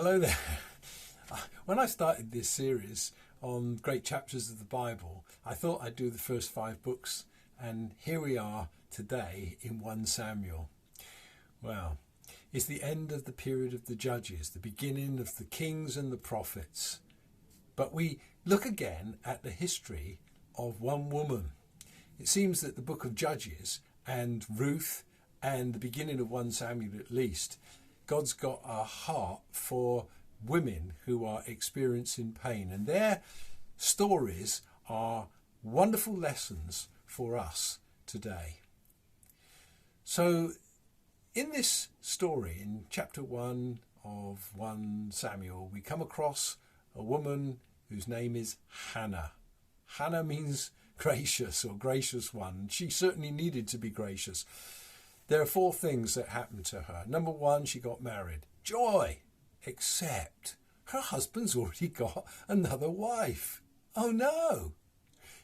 Hello there. When I started this series on great chapters of the Bible, I thought I'd do the first 5 books, and here we are today in 1 Samuel. Well, it's the end of the period of the judges, the beginning of the kings and the prophets. But we look again at the history of one woman. It seems that the book of Judges and Ruth and the beginning of 1 Samuel at least, God's got a heart for women who are experiencing pain, and their stories are wonderful lessons for us today. So in this story, in chapter 1 of 1 Samuel, we come across a woman whose name is Hannah. Hannah means gracious or gracious one. She certainly needed to be gracious. There are 4 things that happened to her. Number 1, she got married. Joy! Except her husband's already got another wife. Oh no!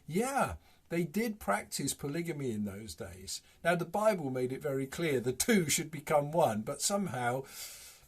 Yeah, they did practice polygamy in those days. Now the Bible made it very clear the 2 should become 1, but somehow,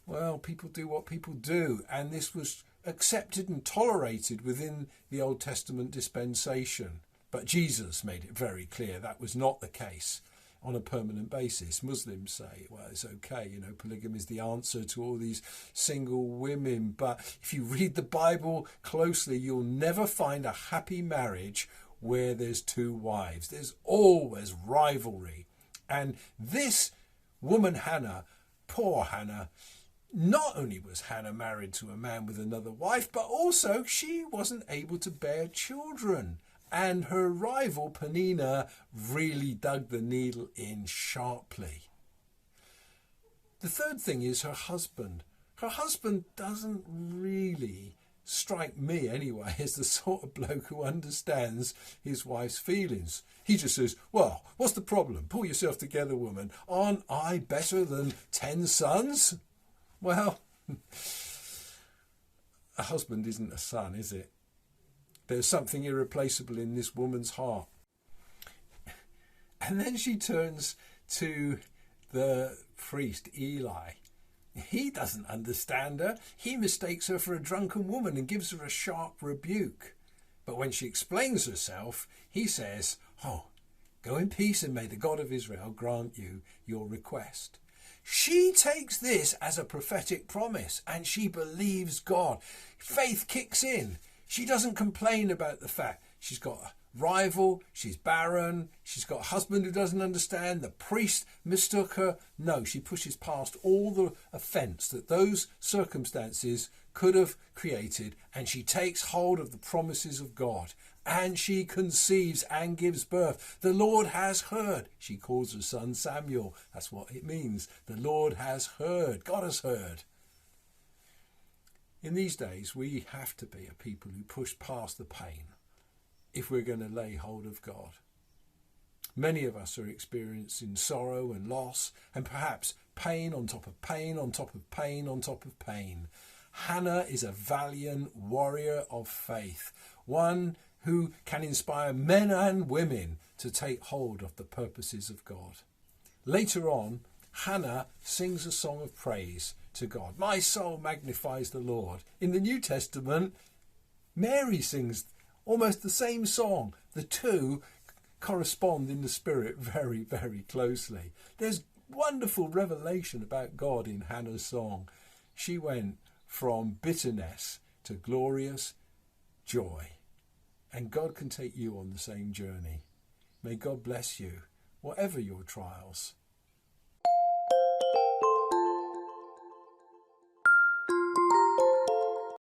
well, people do what people do, and this was accepted and tolerated within the Old Testament dispensation. But Jesus made it very clear that was not the case on a permanent basis. Muslims say, well, it's okay, polygamy is the answer to all these single women. But if you read the Bible closely, you'll never find a happy marriage where there's 2 wives. There's always rivalry. And this woman, Hannah, poor Hannah, not only was Hannah married to a man with another wife, but also she wasn't able to bear children. And her rival, Peninnah, really dug the needle in sharply. The third thing is her husband. Her husband doesn't really strike me anyway as the sort of bloke who understands his wife's feelings. He just says, well, what's the problem? Pull yourself together, woman. Aren't I better than 10 sons? Well, a husband isn't a son, is it? There's something irreplaceable in this woman's heart. And then she turns to the priest, Eli. He doesn't understand her. He mistakes her for a drunken woman and gives her a sharp rebuke. But when she explains herself, he says, oh, go in peace and may the God of Israel grant you your request. She takes this as a prophetic promise and she believes God. Faith kicks in. She doesn't complain about the fact she's got a rival, she's barren, she's got a husband who doesn't understand, the priest mistook her. No, she pushes past all the offence that those circumstances could have created, and she takes hold of the promises of God, and she conceives and gives birth. The Lord has heard. She calls her son Samuel. That's what it means. The Lord has heard. God has heard. In these days, we have to be a people who push past the pain if we're going to lay hold of God. Many of us are experiencing sorrow and loss, and perhaps pain on top of pain on top of pain on top of pain. Hannah is a valiant warrior of faith, one who can inspire men and women to take hold of the purposes of God. Later on, Hannah sings a song of praise to God. My soul magnifies the Lord. In the New Testament, Mary sings almost the same song. The 2 correspond in the spirit very, very closely. There's wonderful revelation about God in Hannah's song. She went from bitterness to glorious joy. And God can take you on the same journey. May God bless you, whatever your trials.